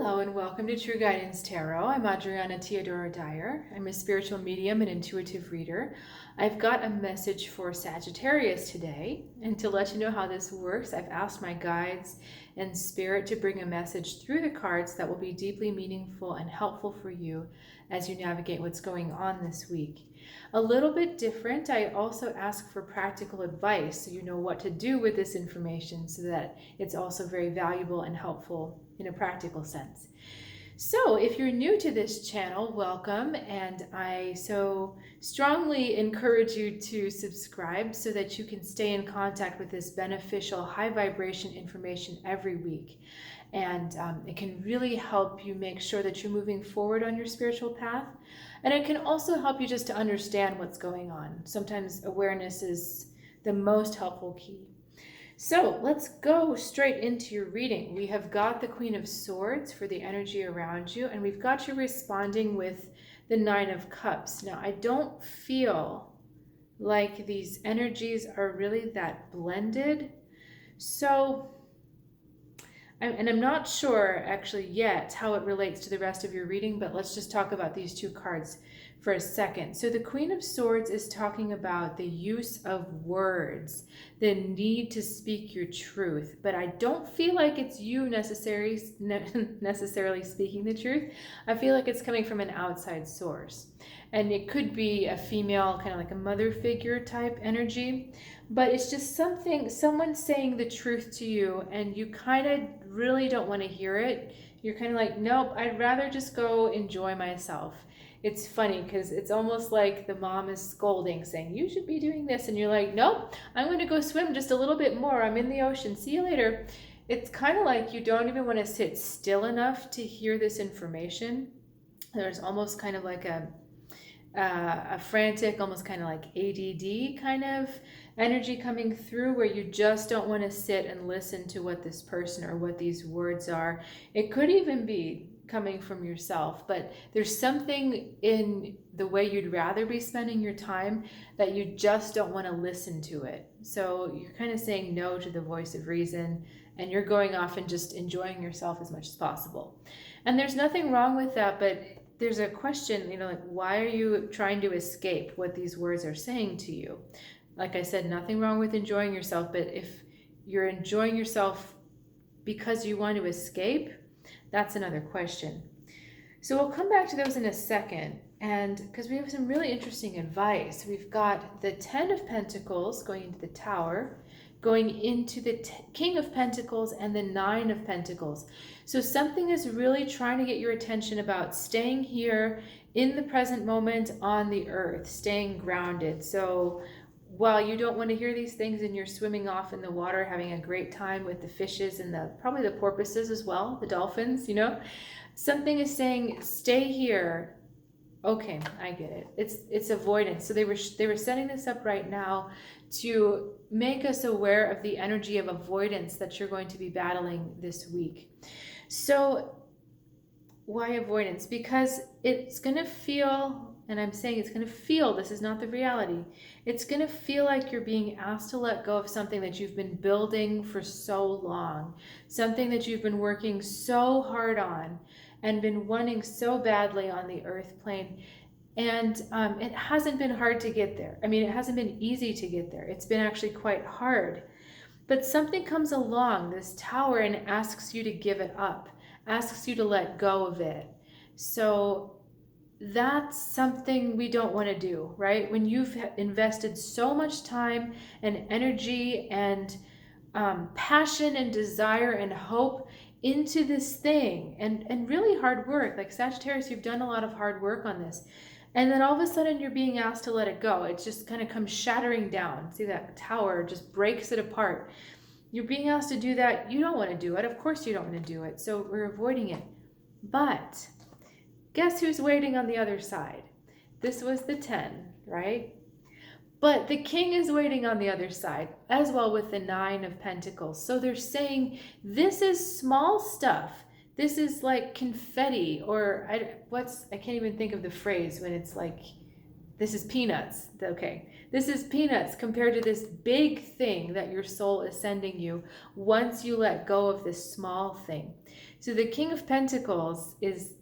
Hello and welcome to True Guidance Tarot. I'm Adriana Teodoro-Dier. I'm a spiritual medium and intuitive reader. I've got a message for Sagittarius today, and to let you know how this works, I've asked my guides and spirit to bring a message through the cards that will be deeply meaningful and helpful for you as you navigate what's going on this week. A little bit different, I also ask for practical advice so you know what to do with this information so that it's also very valuable and helpful in a practical sense. So if you're new to this channel, welcome, and I so strongly encourage you to subscribe so that you can stay in contact with this beneficial high vibration information every week. And it can really help you make sure that you're moving forward on your spiritual path. And it can also help you just to understand what's going on. Sometimes awareness is the most helpful key. So let's go straight into your reading. We have got the Queen of Swords for the energy around you, and we've got you responding with the Nine of Cups. Now, I don't feel like these energies are really that blended. So, I'm not sure actually yet how it relates to the rest of your reading, but let's just talk about these two cards for a second. So the Queen of Swords is talking about the use of words, the need to speak your truth, but I don't feel like it's you necessarily speaking the truth. I feel like it's coming from an outside source. And it could be a female, kind of like a mother figure type energy, but it's just someone saying the truth to you and you kind of really don't want to hear it. You're kind of like, nope, I'd rather just go enjoy myself. It's funny because it's almost like the mom is scolding, saying, you should be doing this. And you're like, nope, I'm going to go swim just a little bit more. I'm in the ocean. See you later. It's kind of like you don't even want to sit still enough to hear this information. There's almost kind of like a frantic, almost kind of like ADD kind of energy coming through where you just don't want to sit and listen to what this person or what these words are. It could even be coming from yourself, but there's something in the way you'd rather be spending your time that you just don't want to listen to it. So you're kind of saying no to the voice of reason and you're going off and just enjoying yourself as much as possible. And there's nothing wrong with that, but there's a question, like, why are you trying to escape what these words are saying to you? Like I said, nothing wrong with enjoying yourself, but if you're enjoying yourself because you want to escape, that's another question. So we'll come back to those in a second, and because we have some really interesting advice. We've got the 10 of Pentacles going into the Tower, going into the King of Pentacles and the 9 of Pentacles. So something is really trying to get your attention about staying here in the present moment on the earth, staying grounded. So while you don't want to hear these things and you're swimming off in the water, having a great time with the fishes and probably the porpoises as well, the dolphins, something is saying, stay here. Okay, I get it. It's avoidance. So they were setting this up right now to make us aware of the energy of avoidance that you're going to be battling this week. So why avoidance? Because it's going to feel, and I'm saying it's going to feel, this is not the reality, it's going to feel like you're being asked to let go of something that you've been building for so long, something that you've been working so hard on and been wanting so badly on the earth plane. And it hasn't been hard to get there. I mean, it hasn't been easy to get there. It's been actually quite hard. But something comes along, this Tower, and asks you to give it up, asks you to let go of it. So that's something we don't want to do, right? When you've invested so much time and energy and passion and desire and hope into this thing and really hard work, like Sagittarius, you've done a lot of hard work on this. And then all of a sudden you're being asked to let it go. It just kind of comes shattering down. See, that Tower just breaks it apart. You're being asked to do that. You don't want to do it. Of course you don't want to do it. So we're avoiding it. But guess who's waiting on the other side? This was the 10, right? But the King is waiting on the other side as well with the 9 of Pentacles. So they're saying this is small stuff. This is like confetti, or I can't even think of the phrase when it's like this is peanuts. Okay, this is peanuts compared to this big thing that your soul is sending you once you let go of this small thing. So the King of Pentacles is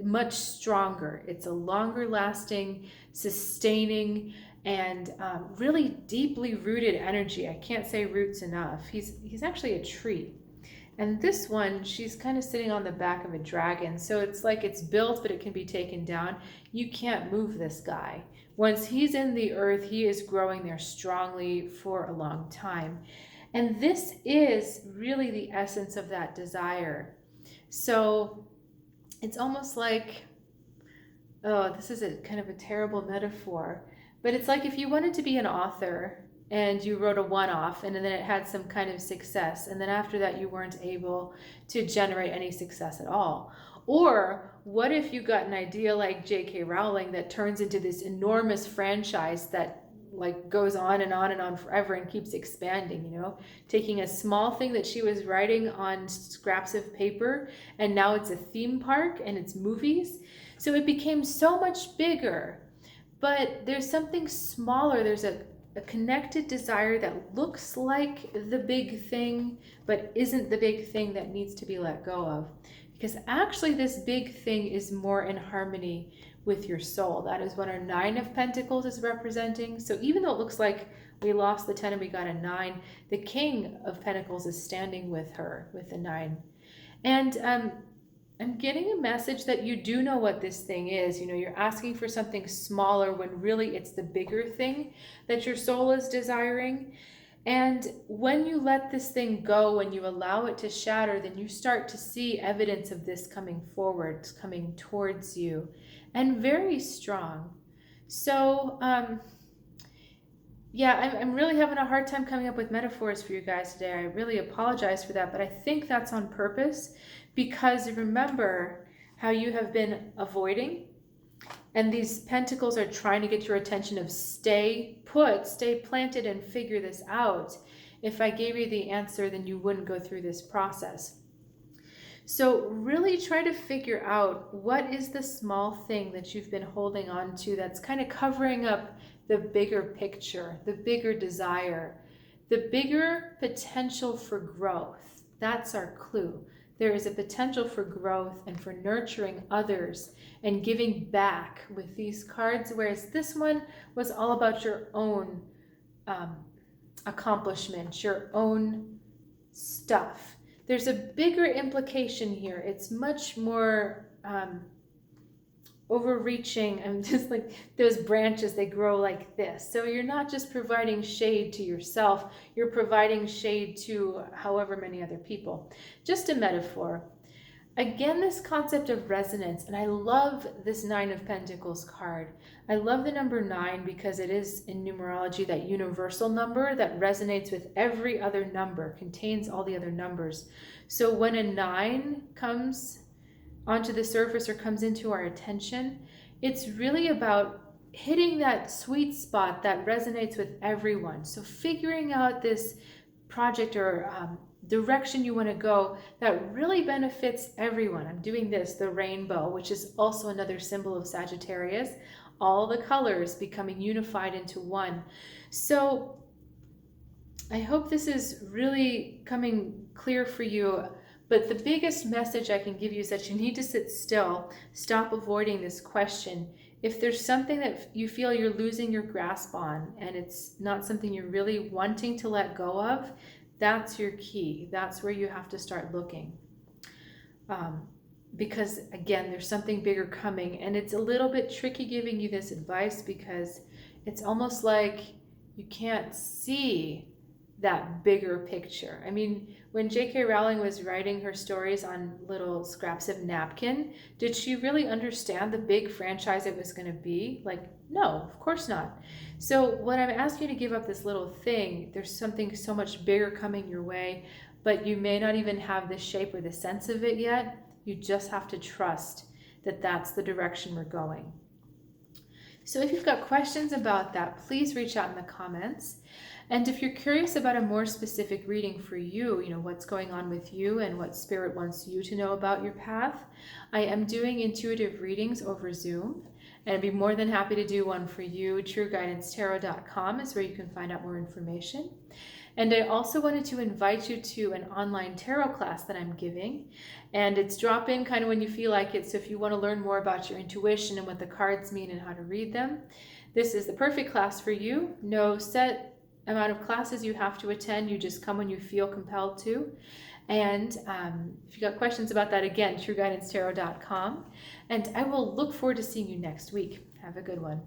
much stronger. It's a longer lasting, sustaining, and really deeply rooted energy. I can't say roots enough. He's actually a tree. And this one, she's kind of sitting on the back of a dragon. So it's like it's built, but it can be taken down. You can't move this guy. Once he's in the earth, he is growing there strongly for a long time. And this is really the essence of that desire. So it's almost like, oh, this is a kind of a terrible metaphor, but it's like if you wanted to be an author and you wrote a one-off and then it had some kind of success, and then after that you weren't able to generate any success at all. Or what if you got an idea like J.K. Rowling that turns into this enormous franchise that like goes on and on and on forever and keeps expanding, you know, taking a small thing that she was writing on scraps of paper and now it's a theme park and it's movies. So it became so much bigger, but there's something smaller. There's a connected desire that looks like the big thing, but isn't the big thing that needs to be let go of. Because actually this big thing is more in harmony with your soul. That is what our Nine of Pentacles is representing. So even though it looks like we lost the 10 and we got a 9, the King of Pentacles is standing with her, with the 9. And I'm getting a message that you do know what this thing is. You know, you're asking for something smaller when really it's the bigger thing that your soul is desiring. And when you let this thing go, when you allow it to shatter, then you start to see evidence of this coming forward, coming towards you, and very strong. So, yeah, I'm really having a hard time coming up with metaphors for you guys today. I really apologize for that, but I think that's on purpose because remember how you have been avoiding, and these pentacles are trying to get your attention of stay put, stay planted, and figure this out. If I gave you the answer, then you wouldn't go through this process. So really try to figure out what is the small thing that you've been holding on to that's kind of covering up the bigger picture, the bigger desire, the bigger potential for growth. That's our clue. There is a potential for growth and for nurturing others and giving back with these cards, whereas this one was all about your own accomplishments, your own stuff. There's a bigger implication here. It's much more overreaching, and just like those branches, they grow like this. So you're not just providing shade to yourself, you're providing shade to however many other people. Just a metaphor. Again, this concept of resonance, and I love this Nine of Pentacles card. I love the number 9 because it is in numerology that universal number that resonates with every other number, contains all the other numbers. So when a 9 comes onto the surface or comes into our attention, it's really about hitting that sweet spot that resonates with everyone. So figuring out this project or direction you want to go that really benefits everyone. I'm doing this, the rainbow, which is also another symbol of Sagittarius, all the colors becoming unified into one. So I hope this is really coming clear for you. But the biggest message I can give you is that you need to sit still, stop avoiding this question. If there's something that you feel you're losing your grasp on and it's not something you're really wanting to let go of, that's your key. That's where you have to start looking. Because again, there's something bigger coming, and it's a little bit tricky giving you this advice because it's almost like you can't see that bigger picture. I mean, when J.K. Rowling was writing her stories on little scraps of napkin, did she really understand the big franchise it was going to be? Like, no, of course not. So when I'm asking you to give up this little thing, there's something so much bigger coming your way, but you may not even have the shape or the sense of it yet. You just have to trust that that's the direction we're going. So if you've got questions about that, please reach out in the comments. And if you're curious about a more specific reading for you, you know, what's going on with you and what Spirit wants you to know about your path, I am doing intuitive readings over Zoom. And I'd be more than happy to do one for you. trueguidance.tarot.com is where you can find out more information. And I also wanted to invite you to an online tarot class that I'm giving. And it's drop in kind of when you feel like it. So if you want to learn more about your intuition and what the cards mean and how to read them, this is the perfect class for you. No set amount of classes you have to attend. You just come when you feel compelled to. And if you got questions about that, again, trueguidancetarot.com. And I will look forward to seeing you next week. Have a good one.